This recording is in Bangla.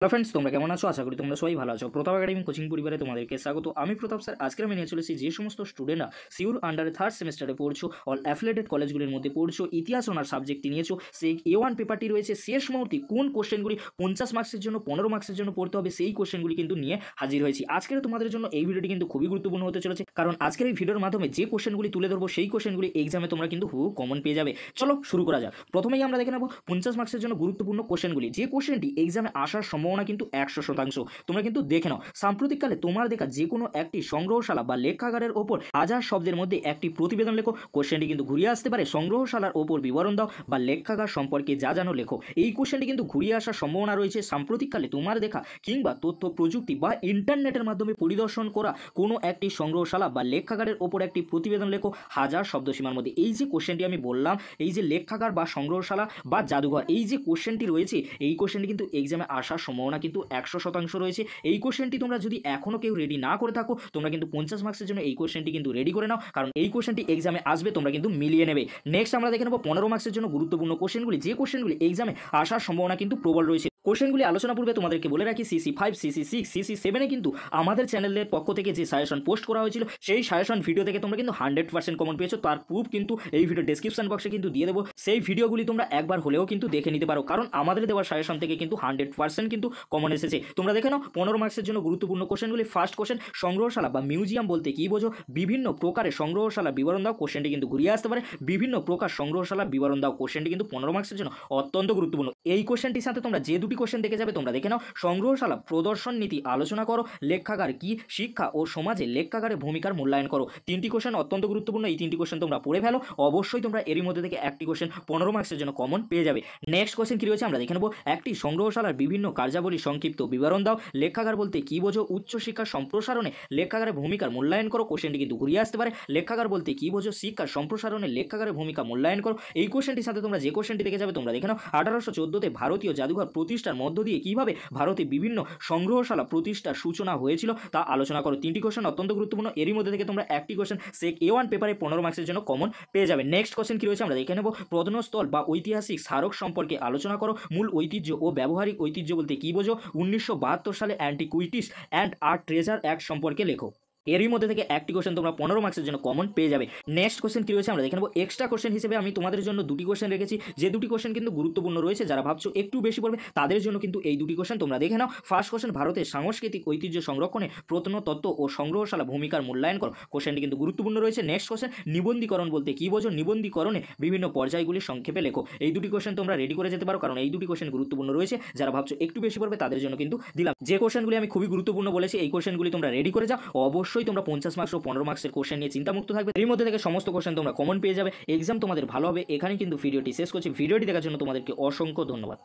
হ্যালো ফ্রেন্ডস, তোমরা কেমন আছো? আশা করি তোমরা সবাই ভালো আছো। প্রতাপ একাডেমি কোচিং পরিবারে তোমাদেরকে স্বাগত। আমি প্রতাপ স্যার। আজকে আমি নিয়ে চলেছি যে সমস্ত স্টুডেন্টরা সিউর আন্ডারে থার্ড সেমিস্টারে পড়ছো, অল অ্যাফিলিয়েটেড কলেজগুলির মধ্যে পড়ছো, ইতিহাস অনার সাবজেক্টটি নিয়েছো, সেই A1 পেপারটি রয়েছে শেষ মুহূর্তে কোন কোশ্চেনগুলি 50 মার্কসের জন্য 15 মার্কসের জন্য পড়তে হবে সেই কোশ্চেনগুলি কিন্তু নিয়ে হাজির হয়েছি। আজকের তোমাদের জন্য এই ভিডিওটি কিন্তু খুবই গুরুত্বপূর্ণ হতে চলেছে, কারণ আজকের এই ভিডিওর মাধ্যমে যে কোশ্চেনগুলি তুলে ধরবো সেই কোশ্চেনগুলি এক্সামে তোমরা কিন্তু খুব কমন পেয়ে যাবে। চলো শুরু করা যাক। প্রথমেই আমরা দেখে নেব 50 মার্কসের জন্য গুরুত্বপূর্ণ কোশ্চেনগুলি। যে কোশ্চেনটি এক্সামে আসার সম্ভাবনা কিন্তু 100%। তোমরা কিন্তু দেখে নাও, সাম্প্রতিককালে তোমার দেখা যে কোনো একটি সংগ্রহশালা বা লেখাগারের ওপর হাজার শব্দের মধ্যে একটি প্রতিবেদন লেখো। কোশ্চেনটি কিন্তু ঘুরিয়ে আসতে পারে সংগ্রহশালার ওপর বিবরণ দাও বা লেখাগার সম্পর্কে যা জানো লেখো। এই কোশ্চেনটি কিন্তু ঘুরিয়ে আসার সম্ভাবনা রয়েছে। সাম্প্রতিককালে তোমার দেখা কিংবা তথ্য প্রযুক্তি বা ইন্টারনেটের মাধ্যমে পরিদর্শন করা কোনো একটি সংগ্রহশালা বা লেখাগারের ওপর একটি প্রতিবেদন লেখো হাজার শব্দসীমার মধ্যে। এই যে কোশ্চেনটি আমি বললাম, এই যে লেখাগার বা সংগ্রহশালা বা জাদুঘর, এই যে কোশ্চেনটি রয়েছে, এই কোশ্চেনটি কিন্তু এক্সামে আসার সম্ভাবনা কিন্তু 100% রয়েছে। এই কোশ্চেনটি তোমরা যদি এখনও কেউ রেডি না করে থাকো, তোমরা কিন্তু 50 মার্কসের জন্য এই কোশ্চেনটি কিন্তু রেডি করে নাও, কারণ এই কোশ্চেনটি এক্সামে আসবে, তোমরা কিন্তু মিলিয়ে নেবে। নেক্সট আমরা দেখে নেব 15 মার্কসের জন্য গুরুত্বপূর্ণ কোশ্চেনগুলি। যে কোশ্চেনগুলি এক্সামে আসার সম্ভাবনা কিন্তু প্রবল রয়েছে। কোশ্চেনগুলি আলোচনা পূর্বে তোমাদেরকে বলে রাখি, CC5, CC6, CC7 কিন্তু আমাদের চ্যানেলের পক্ষ থেকে যে সাজেশন পোস্ট করা হয়েছিল, সেই সাজেশন ভিডিও থেকে তোমরা কিন্তু 100% কমন পেয়েছো। তার প্রুফ কিন্তু এই ভিডিও ডেসক্রিপশন বক্সে কিন্তু দিয়ে দেবো। সেই ভিডিওগুলি তোমরা একবার হলেও কিন্তু দেখে নিতে পারো, কারণ আমাদের দেওয়ার সাজেশন থেকে কিন্তু 100% কিন্তু কমন এসেছে। তোমরা দেখে নাও 15 মার্কসের জন্য গুরুত্বপূর্ণ কোশ্চেনগুলি। ফার্স্ট কোশ্চেন, সংগ্রহশালা বা মিউজিয়াম বলতে কি বোঝো? বিভিন্ন প্রকারের সংগ্রহশালা বিবরণ দাও। কোশ্চেনটি কিন্তু ঘুরিয়ে আসতে পারে বিভিন্ন প্রকার সংগ্রহশালা বিবরণ দাও। কোশ্চেনটি কিন্তু 15 মার্কসের জন্য অত্যন্ত গুরুত্বপূর্ণ। এই কোশ্চেনটির সাথে তোমরা যে দুটি কোশ্চেন দেখে যাবে, তোমরা দেখে নাও সংগ্রহশালা প্রদর্শন নীতি আলোচনা করো, লেখাগার কি, শিক্ষা ও সমাজে লেখাগারের ভূমিকার মূল্যায়ন করো। তিনটি কোশ্চেন অত্যন্ত গুরুত্বপূর্ণ। এই তিনটি কোশ্চেন তোমরা পড়ে ফেলো, অবশ্যই তোমরা এরই মধ্যে থেকে একটি কোশ্চেন 15 মার্কসের জন্য কমন পেয়ে যাবে। নেক্সট কোশ্চেন কি রয়েছে আমরা দেখে নেব। একটি সংগ্রহশালার বিভিন্ন কার্যাবলী সংক্ষিপ্ত বিবরণ দাও। লেখাগার বলতে কি বোঝো? উচ্চশিক্ষা সম্প্রসারণে লেখাগারের ভূমিকার মূল্যায়ন করো। কোশ্চেনটি কিন্তু ঘুরিয়ে আসতে পারে। লেখাগার বলতে কি বোঝো? শিক্ষা সম্প্রসারণে লেখাগারের ভূমিকা মূল্যায়ন করো। এই কোশ্চেনটির সাথে তোমরা যে কোশ্চেনটি দেখে যাবে, তোমরা দেখে নাও 1814-তে ভারতীয় জাদুঘর প্রতিষ্ঠার মধ্য দিয়ে কিভাবে ভারতে বিভিন্ন সংগ্রহশালা প্রতিষ্ঠার সূচনা হয়েছিল তা আলোচনা করো। তিনটি কোশ্চেন অত্যন্ত গুরুত্বপূর্ণ। এরই মধ্যে থেকে তোমরা একটি কোশ্চেন সেক A1 পেপারে 15 মার্কসের জন্য কমন পেয়ে যাবে। নেক্সট কোশ্চেন কি রয়েছে আমরা দেখে নেব। প্রত্নস্থল বা ঐতিহাসিক স্মারক সম্পর্কে আলোচনা করো। মূল ঐতিহ্য ও ব্যবহারিক ঐতিহ্য বলতে কি বোঝো? 1972 সালে antiquities and art treasure act সম্পর্কে লেখো। এরই মধ্যে থেকে একটি কোশ্চেন তোমরা 15 মার্কসের জন্য কমন পেয়ে যাবে। নেক্সট কোশ্চেন কি রয়েছে আমরা দেখে নেব। এক্সট্রা কোশ্চেন হিসেবে আমি তোমাদের জন্য দুটি কোশ্চেন রেখেছি, যে দুটি কোশ্চেন কিন্তু গুরুত্বপূর্ণ রয়েছে। যারা ভাবছো একটু বেশি পড়বে, তাদের জন্য কিন্তু এই দুটি কোশ্চেন তোমরা দেখে নাও। ফার্স্ট কোশ্চেন, ভারতের সাংস্কৃতিক ঐতিহ্য সংরক্ষণে প্রত্নতত্ত্ব ও সংগ্রহশালা ভূমিকার মূল্যায়ন করো। কোশ্চেনটি কিন্তু গুরুত্বপূর্ণ রয়েছে। নেক্সট কোশ্চেন, নিবন্ধীকরণ বলতে কি বোঝো? নিবন্ধীকরণে বিভিন্ন পর্যায়গুলি সংক্ষেপে লেখো। এই দুটি কোশ্চেন তোমরা রেডি করে যেতে পারো, কারণ এই দুটি কোশ্চেন গুরুত্বপূর্ণ রয়েছে। যারা ভাবছো একটু বেশি পড়বে, তাদের জন্য কিন্তু দিলাম। যে কোশ্চেনগুলি আমি খুবই গুরুত্বপূর্ণ বলেছি, এই কোশ্চেনগুলি তোমরা রেডি করে যাও। অবশ্যই তোমরা 50 মার্কস 15 মার্কসের কোশ্চেন নিয়ে চিন্তামুক্ত থাকবে। এর মধ্যে থেকে সমস্ত কোশ্চেন তোমরা কমন পেয়ে যাবে। এক্সাম তোমাদের ভালো হবে। এখানে কিন্তু ভিডিওটি শেষ করছি। ভিডিওটি দেখার জন্য তোমাদেরকে অসংখ্য ধন্যবাদ।